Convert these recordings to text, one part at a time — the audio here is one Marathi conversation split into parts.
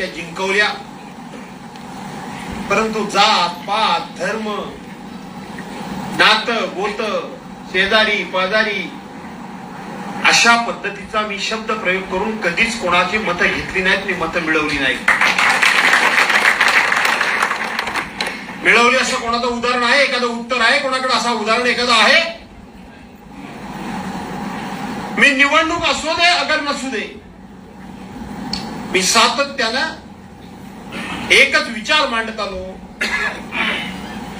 त्या जिंकवल्या, परंतु जात पात धर्म नातं गोत शेजारी पाजारी अशा पद्धतीचा मी शब्द प्रयोग करून कधीच कोणाची मतं घेतली नाहीत, मी मतं मिळवली नाही. मिळवली असं कोणाचं उदाहरण आहे, एखादं उत्तर आहे कोणाकडे, असं उदाहरण एखादं आहे? मी निवडणूक असू दे अगर नसू दे, मी सातत्यानं एकच विचार मांडत आलो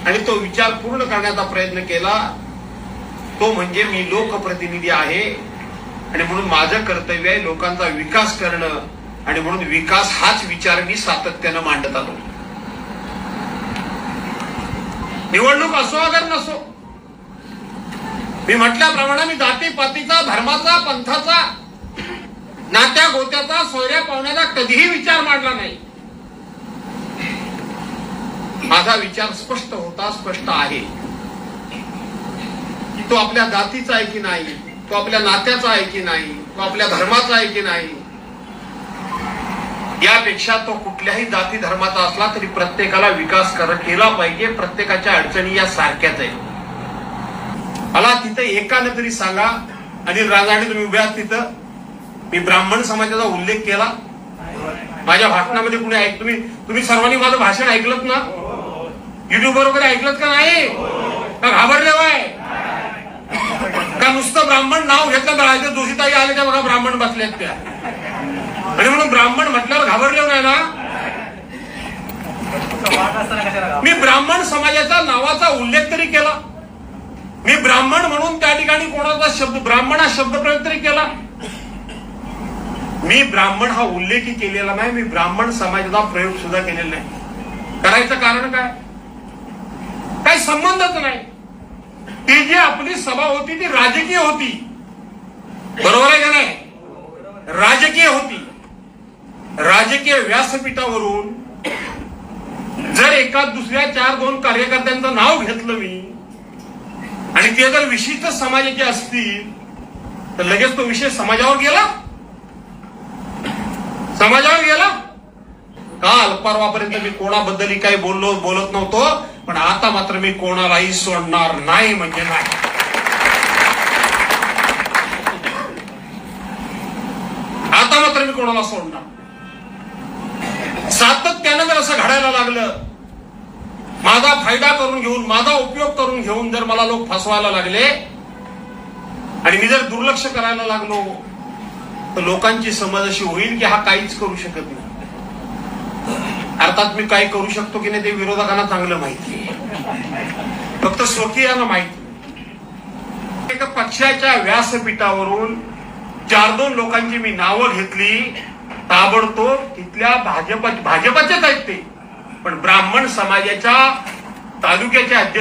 आणि तो विचार पूर्ण करण्याचा प्रयत्न केला. तो म्हणजे मी लोकप्रतिनिधी आहे आणि म्हणून माझं कर्तव्य आहे लोकांचा विकास करणं, आणि म्हणून विकास हाच विचार मी सातत्यानं मांडत आलो. निवडणूक असो अगर नसो, मी म्हटल्याप्रमाणे मी जातीपातीचा धर्माचा पंथाचा नात्या गोत्याचा सोयऱ्या पाहुण्याचा कधीही विचार मांडला नाही. माझा विचार स्पष्ट होता, स्पष्ट आहे. तो आपल्या जातीचा आहे की नाही, तो आपल्या नात्याचा आहे की नाही, तो आपल्या धर्माचा आहे की नाही, यापेक्षा तो कुठल्याही जाती धर्माचा असला तरी प्रत्येकाला विकास केला पाहिजे. प्रत्येकाच्या अडचणी या सारख्याच आहेत. मला तिथं एकानं तरी सांगा, अनिल राजाने तुम्ही उभ्या आहात तिथं, मी ब्राह्मण समाजाचा उल्लेख केला माझ्या भाषणामध्ये. कुणी तुम्ही सर्वांनी माझं भाषण ऐकलत ना? युट्यूबवर वगैरे ऐकलत का नाही? का घाबरले बाय? का नुसतं ब्राह्मण नाव घेतलं तर राजे जोशीताई आले त्या बघा ब्राह्मण बसल्यात त्या, आणि म्हणून ब्राह्मण म्हटल्यावर घाबरले नाही ना? मी ब्राह्मण समाजाच्या नावाचा उल्लेख तरी केला. मी ब्राह्मण म्हणून त्या ठिकाणी कोणाचा शब्द ब्राह्मण हा शब्द प्रयोग तरी केला. मी ब्राह्मण हा उल्लेखही केलेला नाही, मी ब्राह्मण समाजाचा प्रयोग सुद्धा केलेला नाही. करायचं कारण काय? काही संबंधच नाही. ती जी आपली सभा होती ती राजकीय होती, बरोबर आहे का नाही? राजकीय होती. राजकीय व्यासपीठावरून जर एका दुसऱ्या 4-2 कार्यकर्त्यांचं नाव घेतलं मी आणि ते जर विशिष्ट समाजाचे असतील तर लगेच तो विषय समाजावर गेला. समाजावर गेला. काल परवापर्यंत मी कोणाबद्दलही काही बोलत नव्हतो, पण आता मात्र मी कोणालाही सोडणार नाही म्हणजे नाही. आता मात्र मी कोणाला सोडणार. सातत्यानं जर असं घडायला लागलं, माझा फायदा करून घेऊन, माझा उपयोग करून घेऊन जर मला लोक फसवायला लागले आणि मी जर दुर्लक्ष करायला लागलो तर लोकांची समज अशी होईल की हा काहीच करू शकत नाही. अर्थात मी काय करू शकतो की नाही ते विरोधकांना चांगलं माहिती आहे, फक्त स्वकीयांना माहिती. एका पक्षाच्या व्यासपीठावरून 4-2 लोकांची मी नावं घेतली, ताबडतोब तिथल्या भाजपचेच आहेत ते, पण ब्राह्मण समाजाच्या तालुक्याचे अध्यक्ष